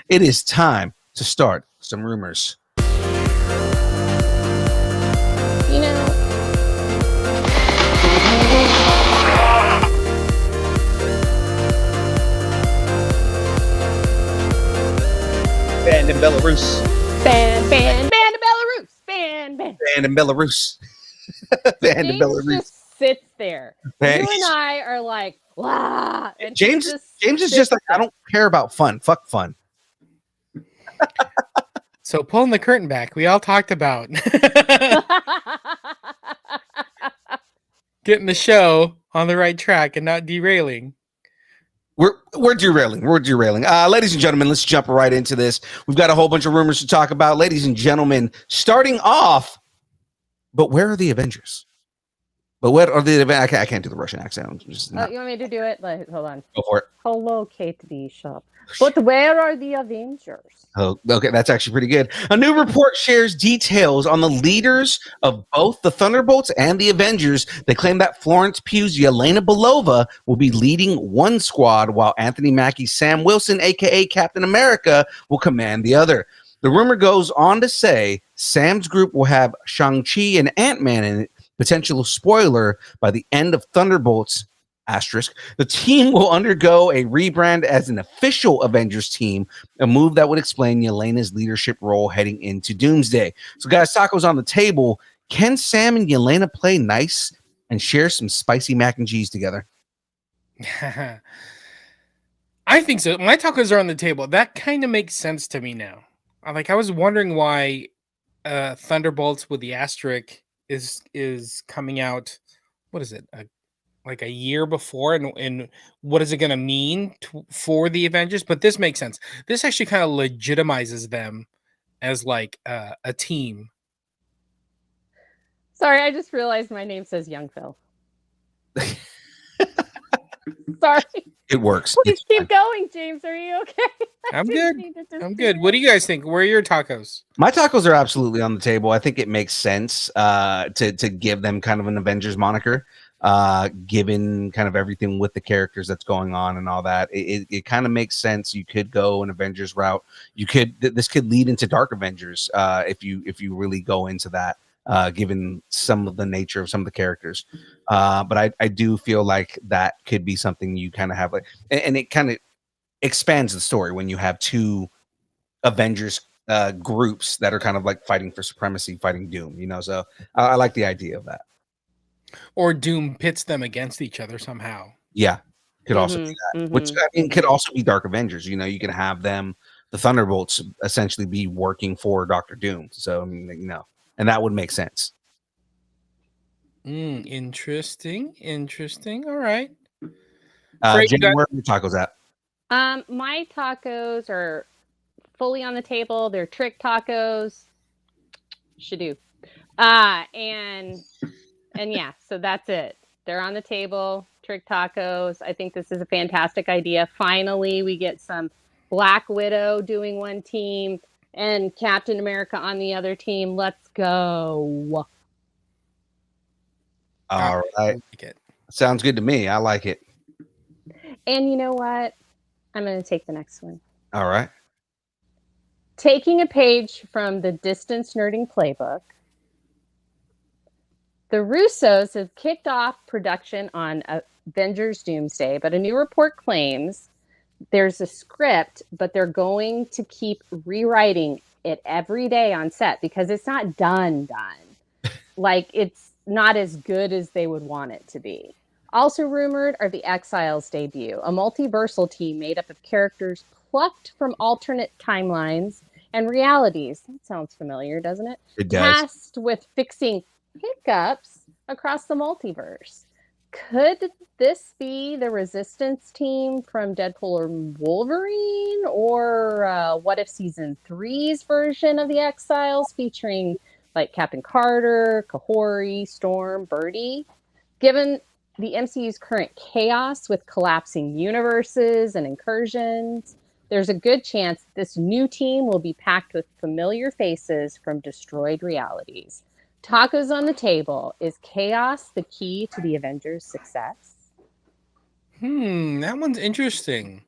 It is time to start some rumors. You know, Banned in Belarus. ban in Belarus. Ban. Banned in Belarus. Banned in James Belarus. just sits there. Man, You and I are like, wow. And James is just like, I don't care about fun. Fuck fun. So pulling the curtain back, we all talked about getting the show on the right track and not derailing. We're derailing. Ladies and gentlemen, let's jump right into this. We've got a whole bunch of rumors to talk about. Ladies and gentlemen, starting off, but where are the Avengers? But what are the Avengers? I can't do the Russian accent. you want me to do it? Hold on. Go for it. Hello, Kate Bishop. But where are the Avengers? Oh, okay, that's actually pretty good. A new report shares details on the leaders of both the Thunderbolts and the Avengers. They claim that Florence Pugh's Yelena Belova will be leading one squad, while Anthony Mackie's Sam Wilson, a.k.a. Captain America, will command the other. The rumor goes on to say Sam's group will have Shang-Chi and Ant-Man in it. Potential spoiler, by the end of Thunderbolts, asterisk, the team will undergo a rebrand as an official Avengers team, a move that would explain Yelena's leadership role heading into Doomsday. So guys, tacos on the table. Can Sam and Yelena play nice and share some spicy mac and cheese together? I think so. My tacos are on the table. That kind of makes sense to me now. I was wondering why Thunderbolts with the asterisk is coming out. What is it? Like a year before, and what is it going to mean for the Avengers? But this makes sense. This actually kind of legitimizes them as like a team. Sorry, I just realized my name says Young Phil. Sorry. It works. Please keep going, James. Are you okay? I'm good. I'm good. What do you guys think? Where are your tacos? My tacos are absolutely on the table. I think it makes sense to give them kind of an Avengers moniker. Given kind of everything with the characters that's going on and all that, it kind of makes sense. You could go an Avengers route. This could lead into Dark Avengers if you really go into that, given some of the nature of some of the characters. But I do feel like that could be something you kind of have, like, and it kind of expands the story when you have two Avengers groups that are kind of like fighting for supremacy, fighting Doom. So I like the idea of that. Or Doom pits them against each other somehow. Yeah, could also be that. Which I mean, could also be Dark Avengers. You can have them, the Thunderbolts, essentially be working for Doctor Doom. So I mean, and that would make sense. Interesting. All right. Jen, where are your tacos at? My tacos are fully on the table. They're trick tacos. Shadoo. And yeah, so that's it. They're on the table, trick tacos. I think this is a fantastic idea. Finally, we get some Black Widow doing one team and Captain America on the other team. Let's go. All right. Sounds good to me. I like it. And you know what? I'm going to take the next one. All right. Taking a page from the Distance Nerding playbook, the Russos have kicked off production on Avengers Doomsday, but a new report claims there's a script, but they're going to keep rewriting it every day on set because it's not done. Like, it's not as good as they would want it to be. Also rumored are the Exiles debut, a multiversal team made up of characters plucked from alternate timelines and realities. That sounds familiar, doesn't it? It does. Tasked with fixing hiccups across the multiverse. Could this be the Resistance team from Deadpool or Wolverine? Or what if Season 3's version of the Exiles featuring like Captain Carter, Kahori, Storm, Birdie? Given the MCU's current chaos with collapsing universes and incursions, there's a good chance this new team will be packed with familiar faces from destroyed realities. Tacos on the table. Is chaos the key to the Avengers' success? That one's interesting.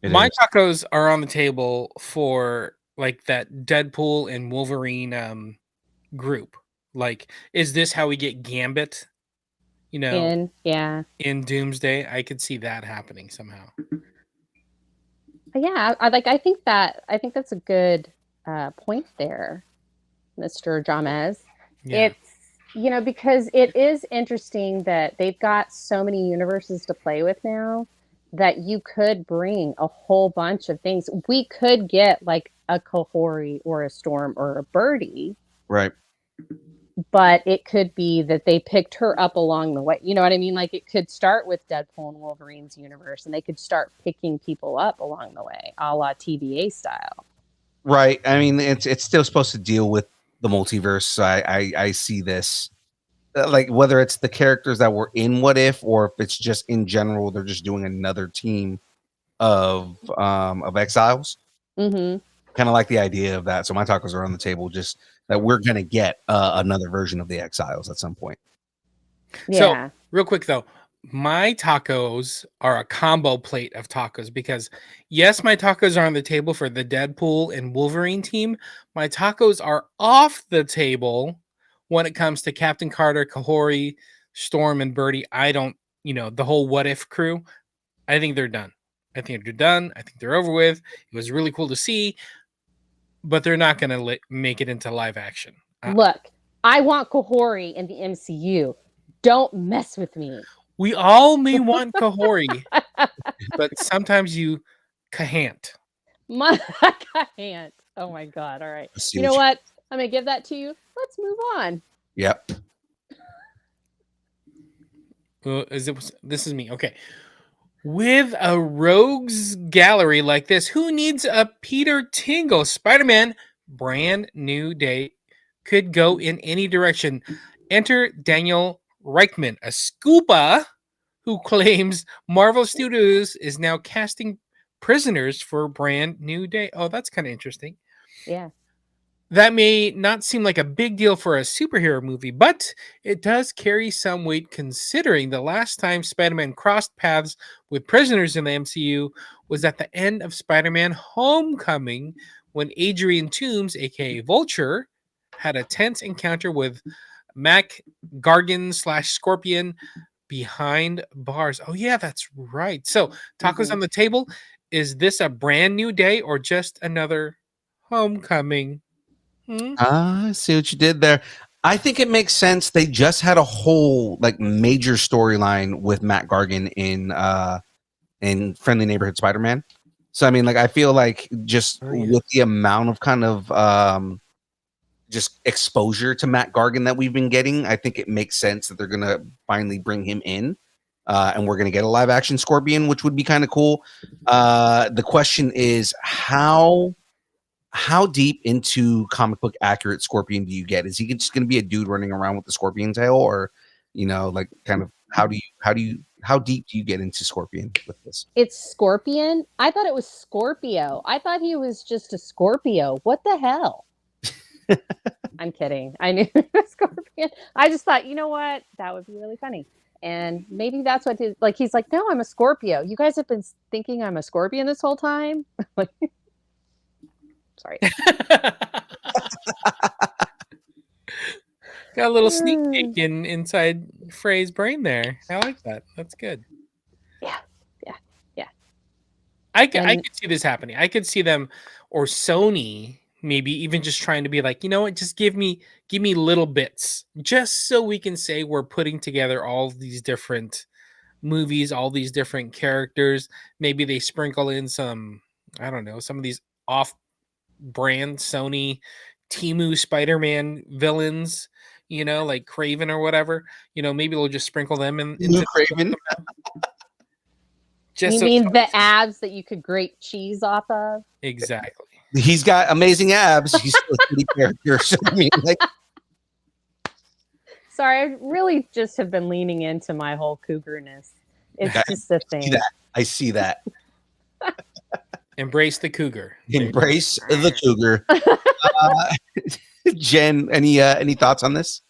My tacos are on the table for like that Deadpool and Wolverine group. Like, is this how we get Gambit? You know, in Doomsday, I could see that happening somehow. Yeah, I think that's a good point there, Mr. Jamez. Yeah. It's because it is interesting that they've got so many universes to play with now that you could bring a whole bunch of things. We could get like a Kahori or a Storm or a Birdie. Right. But it could be that they picked her up along the way. You know what I mean? Like it could start with Deadpool and Wolverine's universe, and they could start picking people up along the way, a la TVA style. Right. I mean, it's still supposed to deal with the multiverse. So I see this, like whether it's the characters that were in What If, or if it's just in general, they're just doing another team of Exiles. Mm-hmm. Kind of like the idea of that. So my tacos are on the table, just that we're gonna get another version of the Exiles at some point. Yeah. So real quick though, my tacos are a combo plate of tacos because yes, my tacos are on the table for the Deadpool and Wolverine team. My tacos are off the table when it comes to Captain Carter, Kahori, Storm, and Birdie. I don't, the whole What If crew. I think they're done. I think they're over with. It was really cool to see, but they're not going to make it into live action. Look, I want Kahori in the MCU. Don't mess with me. We all may want Kahori, but sometimes you can't. Can't. Oh my God. All right. You know what? I'm going to give that to you. Let's move on. Yep. This is me. Okay. With a rogues gallery like this, who needs a Peter Tingle? Spider-Man, brand new day, could go in any direction. Enter Daniel Reichman, a scuba who claims Marvel Studios is now casting prisoners for brand new day. Oh, that's kind of interesting. Yeah. That may not seem like a big deal for a superhero movie, but it does carry some weight considering the last time Spider-Man crossed paths with prisoners in the MCU was at the end of Spider-Man Homecoming when Adrian Toomes, aka Vulture, had a tense encounter with Mac Gargan / Scorpion behind bars. Oh yeah, that's right. So tacos on the table. Is this a brand new day or just another Homecoming? I see what you did there. I think it makes sense. They just had a whole like major storyline with Matt Gargan in Friendly Neighborhood Spider-Man. So I mean, like I feel like just with the amount of kind of just exposure to Matt Gargan that we've been getting, I think it makes sense that they're gonna finally bring him in. And we're gonna get a live action Scorpion, which would be kind of cool. The question is how deep into comic book accurate Scorpion do you get? Is he just going to be a dude running around with the scorpion tail, or like kind of how deep do you get into Scorpion with this? It's Scorpion. I thought it was Scorpio. I thought he was just a Scorpio. What the hell? I'm kidding. I knew it was Scorpion. I just thought, you know what? That would be really funny. And maybe that's what he's like, no, I'm a Scorpio. You guys have been thinking I'm a Scorpion this whole time? Sorry. Got a little sneak peek inside Frey's brain there. I like that. That's good. Yeah. I could see this happening. I could see them or Sony maybe even just trying to be like, you know what, just give me little bits just so we can say we're putting together all these different movies, all these different characters. Maybe they sprinkle in some, I don't know, some of these off brand Sony Temu Spider-Man villains, like Craven or whatever. Maybe they'll just sprinkle them into Craven. You mean the abs that you could grate cheese off of? Exactly. He's got amazing abs. He's still a kitty character. So, I mean, like... Sorry, I really just have been leaning into my whole cougarness. It's just a thing. I see that. Embrace the cougar. Embrace the cougar. Jen, any thoughts on this?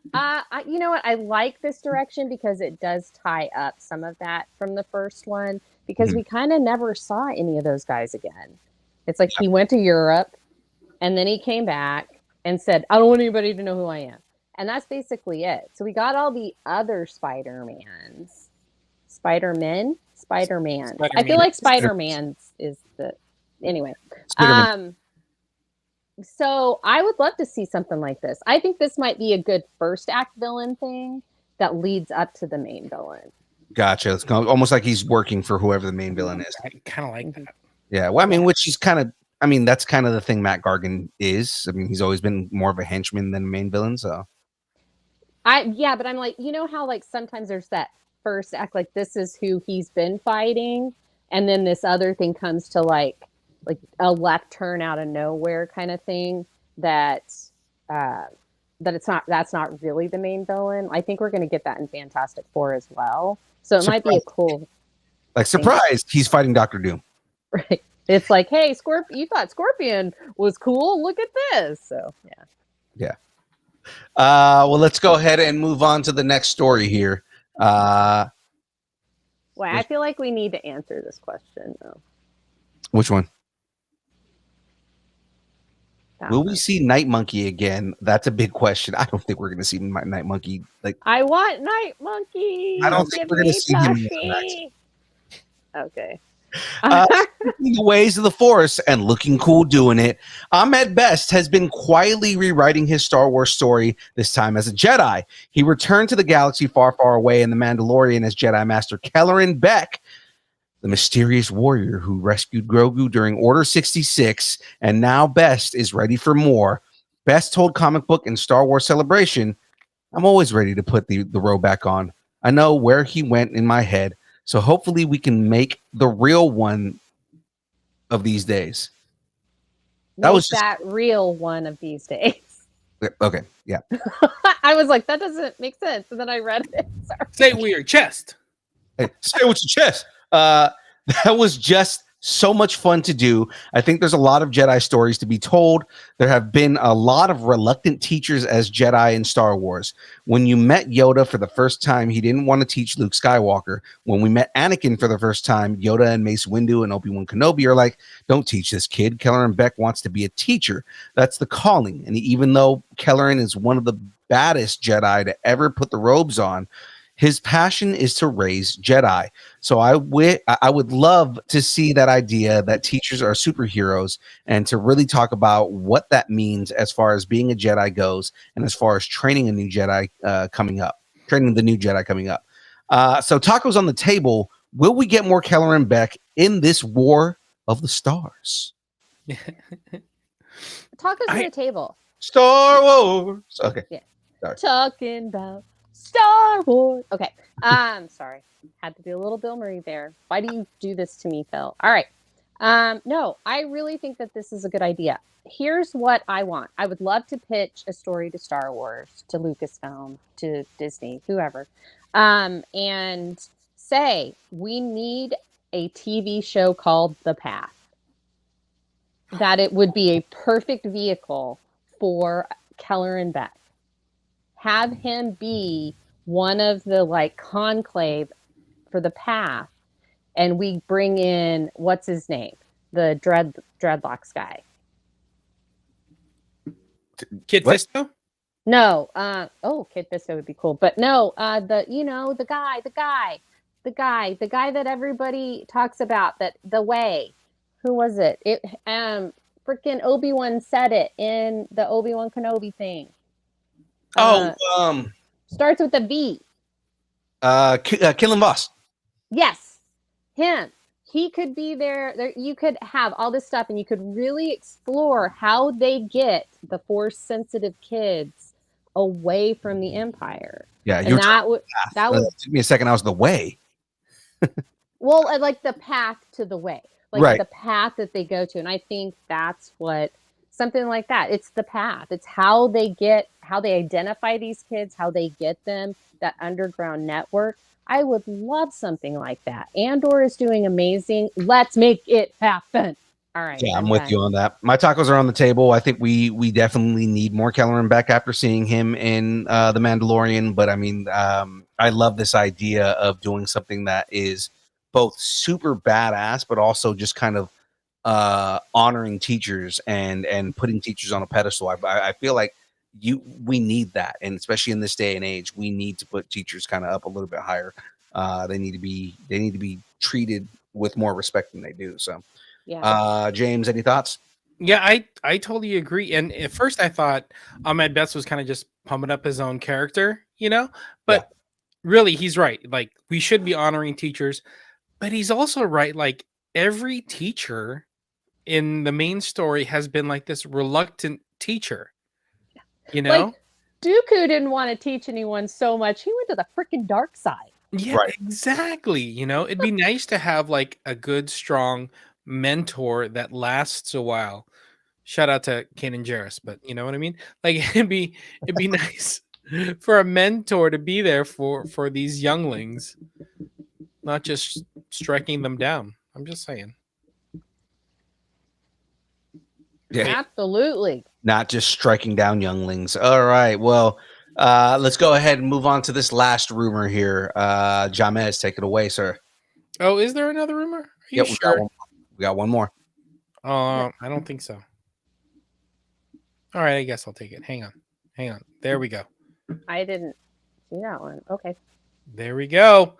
You know what? I like this direction because it does tie up some of that from the first one, because we kind of never saw any of those guys again. It's like he went to Europe and then he came back and said, I don't want anybody to know who I am. And that's basically it. So we got all the other Spider-Mans. Spider-Man. I feel like Spider-Man's is the... Anyway. Spider-Man. So I would love to see something like this. I think this might be a good first act villain thing that leads up to the main villain. Gotcha. It's almost like he's working for whoever the main villain is. I kind of like that. Yeah. Well, I mean, which is kind of, I mean, that's kind of the thing Matt Gargan is. I mean, he's always been more of a henchman than a main villain. So, yeah, but I'm like, you know how like sometimes there's that first act, like this is who he's been fighting, and then this other thing comes to like a left turn out of nowhere kind of thing that that's not really the main villain. I think we're going to get that in Fantastic Four as well. So it might be a cool, like, surprise, he's fighting Doctor Doom. Right. It's like, hey, Scorpion, you thought Scorpion was cool. Look at this. So, yeah. Yeah. Well, let's go ahead and move on to the next story here. Well, I feel like we need to answer this question, though. Which one? Will we one. see Night Monkey again? That's a big question. I don't think we're going to see Night Monkey. Like, I want Night Monkey. I don't think we're going to see him in the next. Okay. The ways of the Force and looking cool doing it. Ahmed Best has been quietly rewriting his Star Wars story, this time as a Jedi. He returned to the galaxy far, far away in The Mandalorian as Jedi Master Kelleran Beq, the mysterious warrior who rescued Grogu during Order 66, and now Best is ready for more. Best told Comic Book and Star Wars Celebration, I'm always ready to put the robe back on. I know where he went in my head, so hopefully we can make the real one of these days. That was that real one of these days. Okay, yeah. I was like, that doesn't make sense. And then I read it. Sorry. Say it with your chest. Hey, say it with your chest. That was just so much fun to do. I think there's a lot of Jedi stories to be told. There have been a lot of reluctant teachers as Jedi in Star Wars. When you met Yoda for the first time, he didn't want to teach Luke Skywalker. When we met Anakin for the first time, Yoda and Mace Windu and Obi-Wan Kenobi are like, don't teach this kid. Kelleran Beq wants to be a teacher. That's the calling. And even though Kelleran is one of the baddest Jedi to ever put the robes on, his passion is to raise Jedi. So I would love to see that idea that teachers are superheroes and to really talk about what that means as far as being a Jedi goes and as far as training a new Jedi coming up. So tacos on the table. Will we get more Kelleran Beq in this War of the Stars? Tacos on the table. Star Wars. Okay. Yeah. Sorry. Talking about Star Wars. Okay. Sorry. Had to do a little Bill Murray there. Why do you do this to me, Phil? All right. No, I really think that this is a good idea. Here's what I want. I would love to pitch a story to Star Wars, to Lucasfilm, to Disney, whoever, and say we need a TV show called The Path. That it would be a perfect vehicle for Kelleran Beq. Have him be one of the like conclave for The Path, and we bring in what's his name, the dreadlocks guy. Kid Fisto? No, Kid Fisto would be cool, but no, the guy that everybody talks about, that the way. Who was it? Freaking Obi-Wan said it in the Obi-Wan Kenobi thing. Starts with a V. Killing Boss. Yes, him. He could be there. You could have all this stuff, and you could really explore how they get the Force-sensitive kids away from the Empire. Yeah, that would took me a second. I was the way. Well, like the path to the way, like right. The path that they go to, and I think that's what something like that. It's the path. It's how they identify these kids, how they get them, that underground network. I would love something like that. Andor is doing amazing. Let's make it happen. All right. Yeah, I'm with done. you on that. My tacos are on the table. I think we definitely need more Kelleran Beq after seeing him in The Mandalorian. But I mean, I love this idea of doing something that is both super badass, but also just kind of honoring teachers and putting teachers on a pedestal. I feel like we need that, and especially in this day and age, we need to put teachers kind of up a little bit higher. They need to be treated with more respect than they do. So. Yeah. James, any thoughts? Yeah, I totally agree. And at first I thought Ahmed Best was kind of just pumping up his own character, Yeah. But really, he's right. Like, we should be honoring teachers, but he's also right. Like, every teacher in the main story has been like this reluctant teacher, you know? Like, Dooku didn't want to teach anyone so much. He went to the freaking dark side. Yeah, Right. exactly. It'd be nice to have like a good, strong mentor that lasts a while. Shout out to Kanan Jarrus, but you know what I mean? Like, it'd be nice for a mentor to be there for these younglings, not just striking them down. I'm just saying. Yeah. Absolutely. Not just striking down younglings. All right. Well, let's go ahead and move on to this last rumor here. Jamez, take it away, sir. Oh, is there another rumor? Are you Yep, sure? we got one more. I don't think so. All right, I guess I'll take it. Hang on. There we go. I didn't see that one. Okay. There we go.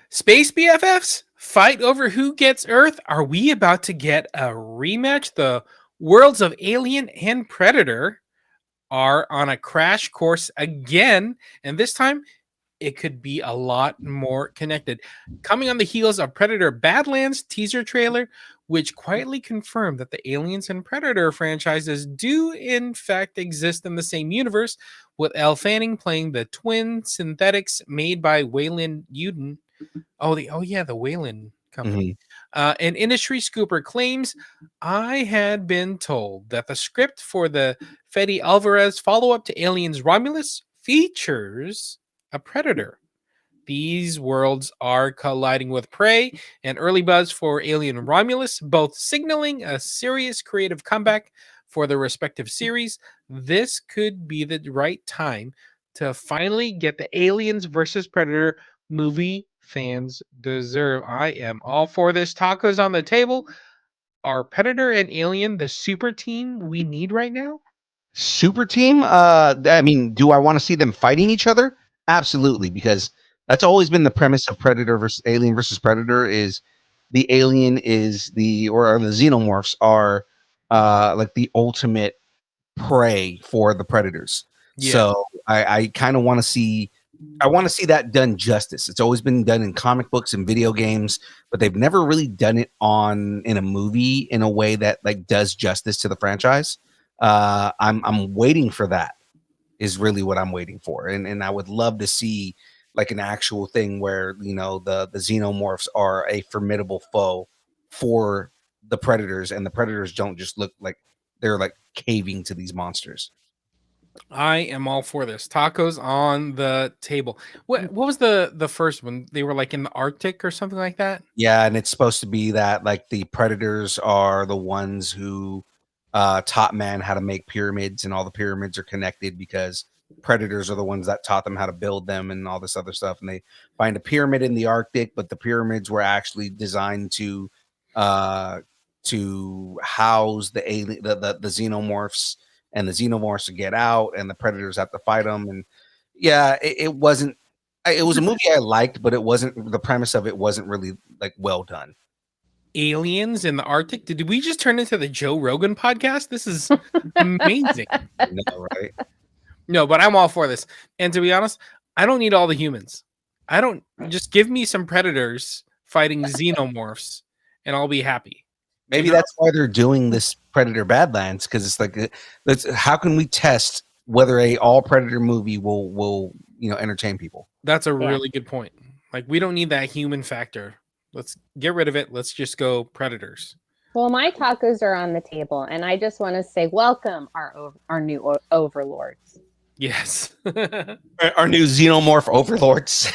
Space BFFs fight over who gets Earth. Are we about to get a rematch? The worlds of Alien and Predator are on a crash course again, and this time it could be a lot more connected. Coming on the heels of Predator Badlands teaser trailer, which quietly confirmed that the Aliens and Predator franchises do in fact exist in the same universe, with Elle Fanning playing the twin synthetics made by Wayland Yuden. The Wayland company. An industry scooper claims, I had been told that the script for the Fede Alvarez follow-up to Aliens Romulus features a predator. These worlds are colliding with Prey and early buzz for Alien Romulus, both signaling a serious creative comeback for the respective series. This could be the right time to finally get the Aliens versus Predator movie fans deserve. I am all for this. Tacos on the table. Are Predator and Alien the super team we need right now? Super team. I mean, do I want to see them fighting each other? Absolutely, because that's always been the premise of Predator versus Alien versus Predator. Is the alien is or the xenomorphs are like the ultimate prey for the predators. Yeah. So I kind of want to see. I want to see that done justice. It's always been done in comic books and video games, but they've never really done it in a movie in a way that like does justice to the franchise. I'm waiting for that. Is really what I'm waiting for, and I would love to see like an actual thing where the xenomorphs are a formidable foe for the predators, and the predators don't just look like they're like caving to these monsters. I am all for this. Tacos on the table. What was the first one? They were like in the Arctic or something like that? Yeah, and it's supposed to be that like the predators are the ones who taught man how to make pyramids, and all the pyramids are connected because predators are the ones that taught them how to build them and all this other stuff. And they find a pyramid in the Arctic, but the pyramids were actually designed to house the alien, the xenomorphs, and the xenomorphs to get out, and the predators have to fight them. And yeah, it wasn't. It was a movie I liked, but it wasn't. The premise of it wasn't really like well done. Aliens in the Arctic? Did we just turn into the Joe Rogan podcast? This is amazing. No, right? No, but I'm all for this. And to be honest, I don't need all the humans. I don't just give me some predators fighting xenomorphs and I'll be happy. Maybe that's why they're doing this Predator Badlands, because it's like, how can we test whether a all Predator movie will entertain people? That's a really good point. Like, we don't need that human factor. Let's get rid of it. Let's just go predators. Well, my tacos are on the table, and I just want to say welcome our new overlords. Yes. Our new xenomorph overlords.